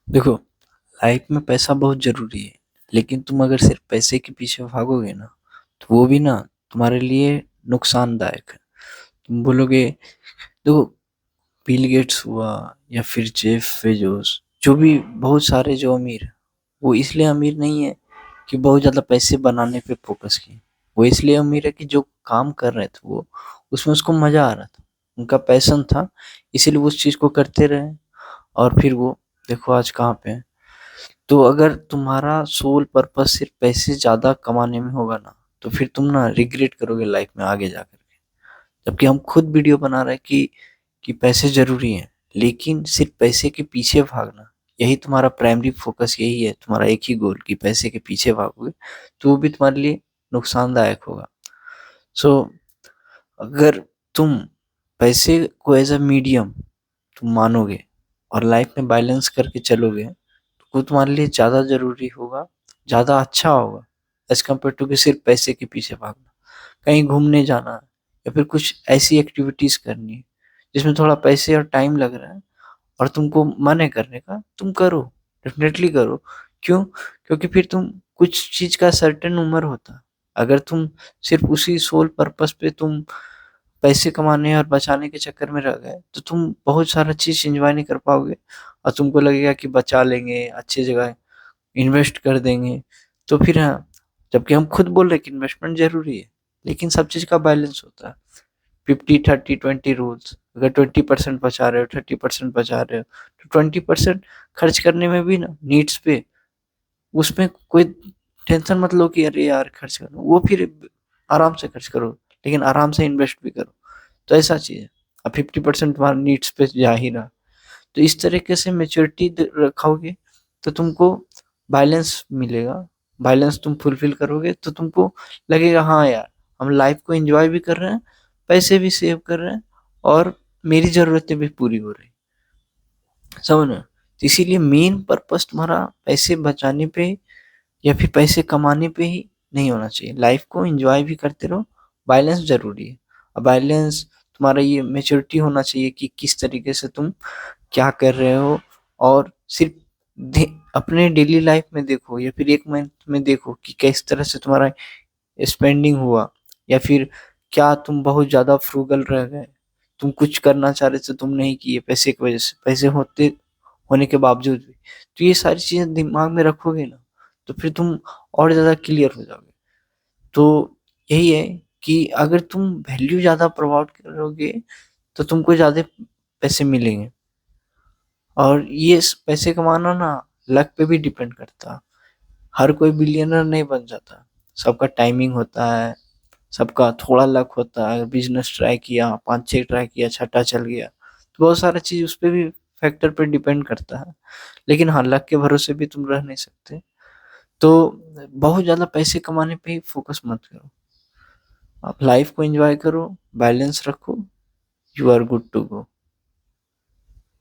देखो, लाइफ में पैसा बहुत ज़रूरी है, लेकिन तुम अगर सिर्फ पैसे के पीछे भागोगे ना, तो वो भी ना तुम्हारे लिए नुकसानदायक है। तुम बोलोगे, देखो, बिल गेट्स हुआ या फिर जेफ बेजोस, जो भी बहुत सारे जो अमीर हैं, वो इसलिए अमीर नहीं है कि बहुत ज़्यादा पैसे बनाने पे फोकस किए। वो इसलिए अमीर है कि जो काम कर रहे थे वो, उसमें उसको मज़ा आ रहा था, उनका पैशन था, इसीलिए वो उस चीज़ को करते रहे। और फिर वो देखो आज कहाँ पे हैं। तो अगर तुम्हारा सोल पर्पस सिर्फ पैसे ज़्यादा कमाने में होगा ना, तो फिर तुम ना रिग्रेट करोगे लाइफ में आगे जाकर के। जबकि हम खुद वीडियो बना रहे हैं कि पैसे ज़रूरी हैं, लेकिन सिर्फ पैसे के पीछे भागना, यही तुम्हारा प्राइमरी फोकस यही है, तुम्हारा एक ही गोल कि पैसे के पीछे भागोगे, तो वो भी तुम्हारे लिए नुकसानदायक होगा। सो अगर तुम पैसे को एज अ मीडियम तुम मानोगे और लाइफ में बैलेंस करके चलोगे, तो वो तुम्हारे लिए ज़्यादा ज़रूरी होगा, ज़्यादा अच्छा होगा एज़ कम्पेयर टू कि सिर्फ पैसे के पीछे भागना। कहीं घूमने जाना है या फिर कुछ ऐसी एक्टिविटीज़ करनी है जिसमें थोड़ा पैसे और टाइम लग रहा है और तुमको मन है करने का, तुम करो, डेफ़िनेटली करो। क्यों? क्योंकि फिर तुम कुछ चीज़ का सर्टेन उम्र होता है। अगर तुम सिर्फ उसी सोल पर्पस पे तुम पैसे कमाने और बचाने के चक्कर में रह गए, तो तुम बहुत सारा चीज़ एन्जॉय नहीं कर पाओगे और तुमको लगेगा कि बचा लेंगे, अच्छी जगह इन्वेस्ट कर देंगे। तो फिर हाँ, जबकि हम खुद बोल रहे हैं कि इन्वेस्टमेंट ज़रूरी है, लेकिन सब चीज़ का बैलेंस होता है। 50-30-20 रूल्स, अगर 20% बचा रहे हो, 30% बचा रहे हो, तो 20% खर्च करने में भी ना नीड्स पे, उसमें कोई टेंशन मत लो कि अरे यार खर्च करो, वो फिर आराम से खर्च करो, लेकिन आराम से इन्वेस्ट भी करो। तो ऐसा चीज़ है। अब 50% तुम्हारा नीड्स पे जा ही रहा, तो इस तरीके से मैच्योरिटी रखोगे तो तुमको बैलेंस मिलेगा। बैलेंस तुम फुलफिल करोगे तो तुमको लगेगा हाँ यार, हम लाइफ को एंजॉय भी कर रहे हैं, पैसे भी सेव कर रहे हैं और मेरी ज़रूरतें भी पूरी हो रही, समझ रहे हो? तो इसीलिए मेन पर्पस तुम्हारा पैसे बचाने पे या फिर पैसे कमाने पे ही नहीं होना चाहिए। लाइफ को एंजॉय भी करते रहो, बैलेंस ज़रूरी है। और बैलेंस तुम्हारा ये मैच्योरिटी होना चाहिए कि किस तरीके से तुम क्या कर रहे हो, और सिर्फ अपने डेली लाइफ में देखो या फिर एक मंथ में देखो कि किस तरह से तुम्हारा स्पेंडिंग हुआ, या फिर क्या तुम बहुत ज़्यादा फ्रूगल रह गए, तुम कुछ करना चाह रहे थे तुम नहीं किए पैसे की वजह से, पैसे होते होने के बावजूद भी। तो ये सारी चीज़ें दिमाग में रखोगे ना, तो फिर तुम और ज़्यादा क्लियर हो जाओगे। तो यही है कि अगर तुम वैल्यू ज़्यादा प्रोवाइड करोगे, तो तुमको ज़्यादा पैसे मिलेंगे। और ये पैसे कमाना ना लक पे भी डिपेंड करता है। हर कोई बिलियनर नहीं बन जाता, सबका टाइमिंग होता है, सबका थोड़ा लक होता है। बिजनेस ट्राई किया, पाँच छः ट्राई किया, छठा चल गया, तो बहुत सारा चीज़ उस पर भी फैक्टर पे डिपेंड करता है। लेकिन हाँ, लक के भरोसे भी तुम रह नहीं सकते। तो बहुत ज़्यादा पैसे कमाने पे ही फोकस मत करो, आप लाइफ को एंजॉय करो, बैलेंस रखो, you are good to go.